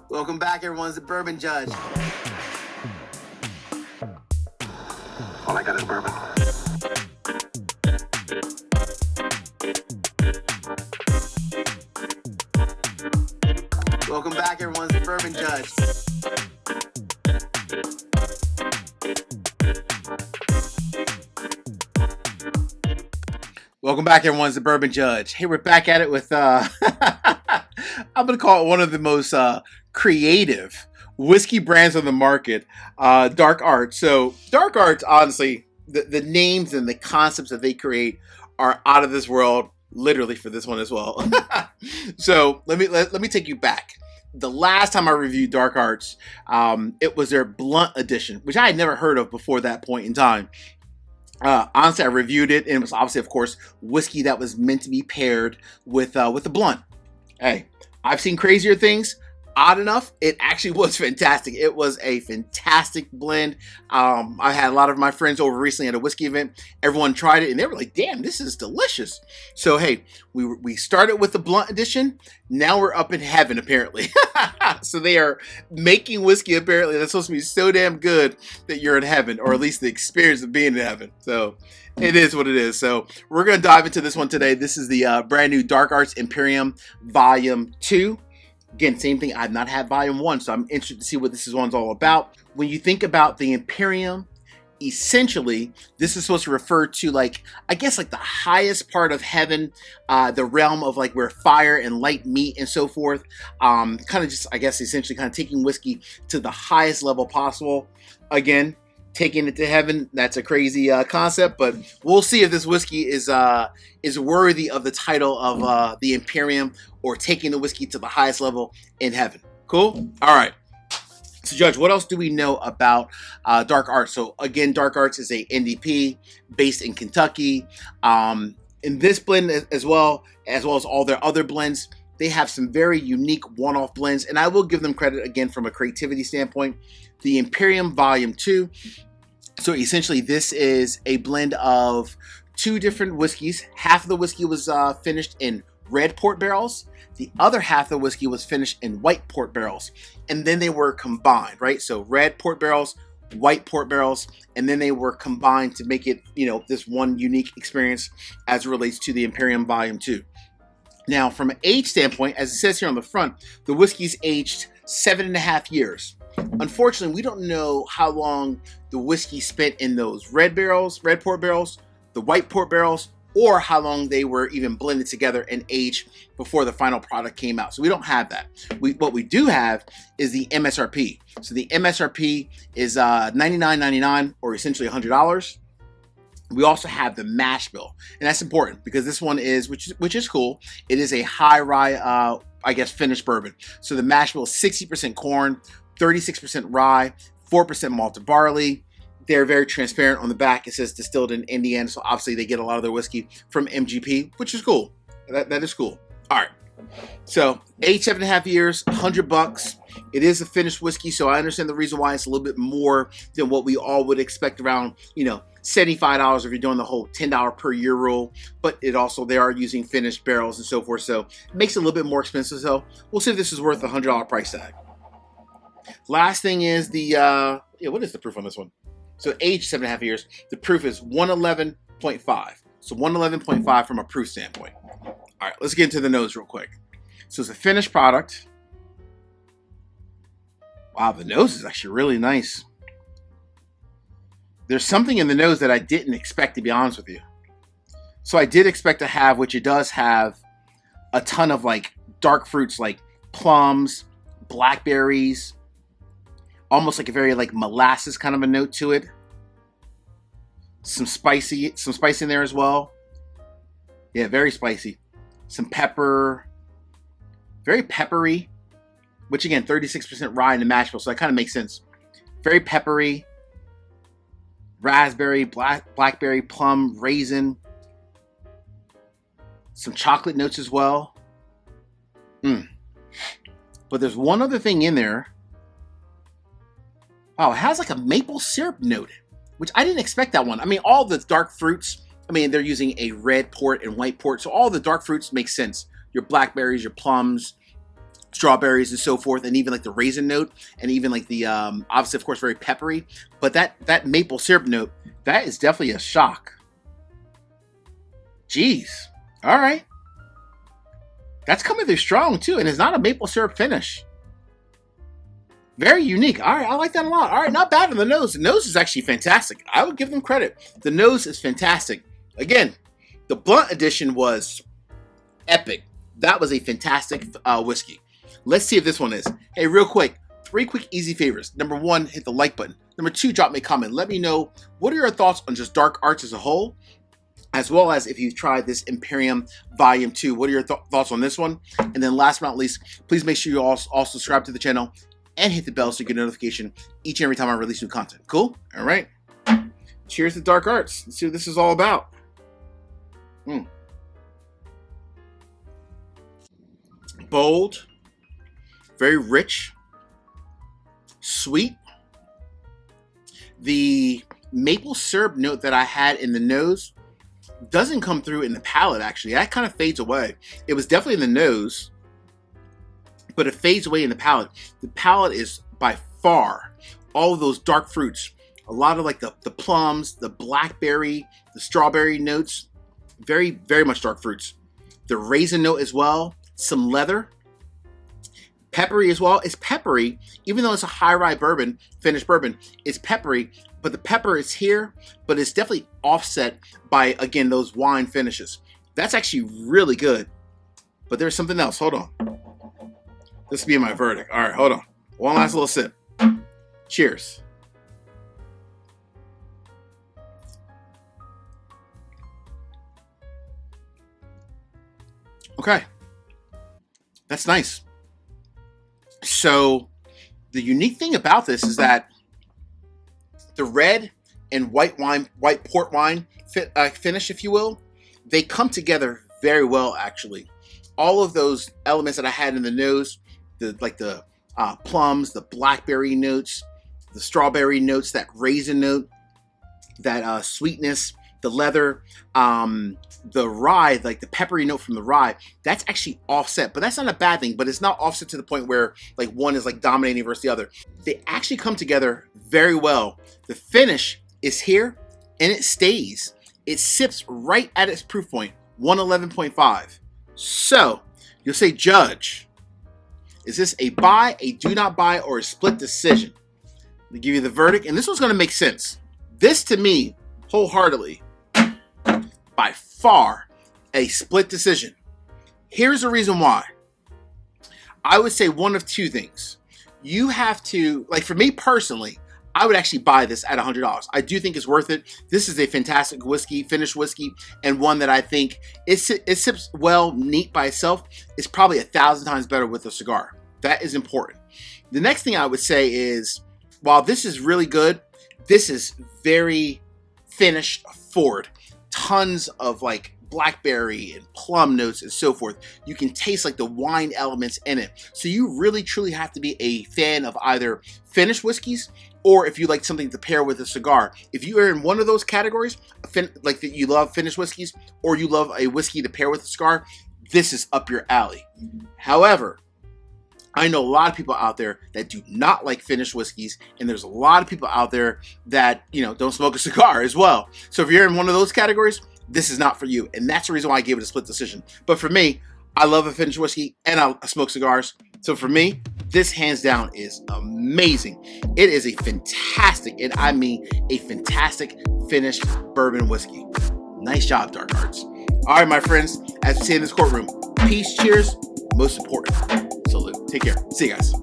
Welcome back, everyone. It's the Bourbon Judge. All I got is bourbon. Welcome back, everyone. It's the Bourbon Judge. Welcome back, everyone. It's the Bourbon Judge. Hey, we're back at it with, I'm going to call it one of the most creative whiskey brands on the market, Dark Arts. So Dark Arts, honestly, the names and the concepts that they create are out of this world, literally for this one as well. So let me take you back. The last time I reviewed Dark Arts, it was their Blunt Edition, which I had never heard of before that point in time. Honestly, I reviewed it, and it was obviously, of course, whiskey that was meant to be paired with the blunt. Hey, I've seen crazier things. Odd enough, it actually was fantastic. It was a fantastic blend. I had a lot of my friends over recently at a whiskey event. Everyone tried it, and they were like, damn, this is delicious. So, hey, we started with the Blunt Edition. Now we're up in heaven, apparently. So they are making whiskey, apparently, that's supposed to be so damn good that you're in heaven, or at least the experience of being in heaven. So it is what it is. So we're going to dive into this one today. This is the brand new Dark Arts Imperium Volume 2. Again, same thing. I've not had Volume 1, so I'm interested to see what this one's all about. When you think about the Imperium, essentially, this is supposed to refer to, like, I guess, like the highest part of heaven, the realm of, like, where fire and light meet and so forth. Kind of just, I guess, essentially kind of taking whiskey to the highest level possible. Again, taking it to heaven, that's a crazy concept, but we'll see if this whiskey is worthy of the title of the Imperium, or taking the whiskey to the highest level in heaven. Cool? All right. So, Judge, what else do we know about Dark Arts? So, again, Dark Arts is a NDP based in Kentucky. In this blend, as well as all their other blends, they have some very unique one-off blends, and I will give them credit, again, from a creativity standpoint. The Imperium Volume 2. So, essentially, this is a blend of two different whiskeys. Half of the whiskey was finished in red port barrels. The other half of the whiskey was finished in white port barrels. And then they were combined, right? So red port barrels, white port barrels, and then they were combined to make it, this one unique experience as it relates to the Imperium Volume 2. Now, from an age standpoint, as it says here on the front, the whiskey's aged 7.5 years. Unfortunately, we don't know how long the whiskey spent in those red port barrels, the white port barrels, or how long they were even blended together and aged before the final product came out. So we don't have that. What we do have is the MSRP. So the MSRP is $99.99, or essentially $100. We also have the mash bill, and that's important because this one is, which is cool. It is a high rye, finished bourbon. So the mash bill is 60% corn, 36% rye, 4% malted barley. They're very transparent on the back. It says distilled in Indiana, so obviously they get a lot of their whiskey from MGP, which is cool. That is cool. All right. So, 7.5 years, $100. It is a finished whiskey, so I understand the reason why it's a little bit more than what we all would expect, around, $75 if you're doing the whole $10 per year rule. But they are using finished barrels and so forth, so it makes it a little bit more expensive. So, we'll see if this is worth the $100 price tag. Last thing is the, what is the proof on this one? So age 7.5 years, the proof is 111.5. So 111.5 from a proof standpoint. All right, let's get into the nose real quick. So it's a finished product. Wow, the nose is actually really nice. There's something in the nose that I didn't expect, to be honest with you. So I did expect to have, which it does have, a ton of like dark fruits like plums, blackberries, almost like a very like molasses kind of a note to it. Some spice in there as well. Yeah, very spicy. Some pepper, very peppery, which again, 36% rye in the mash bill, so that kind of makes sense. Very peppery, raspberry, blackberry, plum, raisin, some chocolate notes as well. But there's one other thing in there. Oh, it has like a maple syrup note, which I didn't expect that one. I mean, all the dark fruits, they're using a red port and white port, so all the dark fruits make sense. Your blackberries, your plums, strawberries and so forth, and even like the raisin note, and even like the obviously, of course, very peppery. But that maple syrup note, that is definitely a shock. Jeez. All right. That's coming through strong too, and it's not a maple syrup finish. Very unique. All right, I like that a lot. All right, not bad on the nose. The nose is actually fantastic. I would give them credit. The nose is fantastic. Again, the blunt edition was epic. That was a fantastic whiskey. Let's see if this one is. Hey, real quick, 3 quick easy favors. Number 1, hit the like button. Number 2, drop me a comment. Let me know what are your thoughts on just dark arts as a whole, as well as if you've tried this Imperium Volume 2. What are your thoughts on this one? And then last but not least, please make sure you also subscribe to the channel and hit the bell so you get a notification each and every time I release new content. Cool? All right. Cheers to dark arts. Let's see what this is all about. Bold, very rich, sweet. The maple syrup note that I had in the nose doesn't come through in the palate, actually. That kind of fades away. It was definitely in the nose, but it fades away in the palate. The palate is by far all of those dark fruits. A lot of like the plums, the blackberry, the strawberry notes. Very, very much dark fruits. The raisin note as well. Some leather. Peppery as well. It's peppery, even though it's a high rye bourbon, finished bourbon, it's peppery, but the pepper is here, but it's definitely offset by, again, those wine finishes. That's actually really good. But there's something else. Hold on. This will be my verdict. All right, hold on. One last little sip. Cheers. Okay. That's nice. So the unique thing about this is that the red and white port wine finish, if you will, they come together very well, actually. All of those elements that I had in the nose, the plums, the blackberry notes, the strawberry notes, that raisin note, that sweetness, the leather, the rye, like the peppery note from the rye, that's actually offset. But that's not a bad thing, but it's not offset to the point where like one is like dominating versus the other. They actually come together very well. The finish is here and it stays. It sips right at its proof point, 111.5. So you'll say, Judge, is this a buy, a do not buy, or a split decision? To give you the verdict, and this one's going to make sense. This to me, wholeheartedly, by far, a split decision. Here's the reason why. I would say one of two things. You have to, like for me personally, I would actually buy this at $100. I do think it's worth it. This is a fantastic whiskey, finished whiskey, and one that I think it sips well, neat by itself. It's probably 1,000 times better with a cigar. That is important. The next thing I would say is, while this is really good, this is very finished forward. Tons of like blackberry and plum notes and so forth. You can taste like the wine elements in it. So you really truly have to be a fan of either finished whiskeys, or if you like something to pair with a cigar. If you are in one of those categories, like that you love finished whiskeys, or you love a whiskey to pair with a cigar, this is up your alley. However, I know a lot of people out there that do not like finished whiskeys, and there's a lot of people out there that, you know, don't smoke a cigar as well. So if you're in one of those categories, this is not for you, and that's the reason why I gave it a split decision. But for me, I love a finished whiskey, and I smoke cigars. So for me, this hands down is amazing. It is a fantastic, and I mean a fantastic finished bourbon whiskey. Nice job, Dark Arts. All right, my friends, as we say in this courtroom, peace, cheers, most important, salute. Take care. See you guys.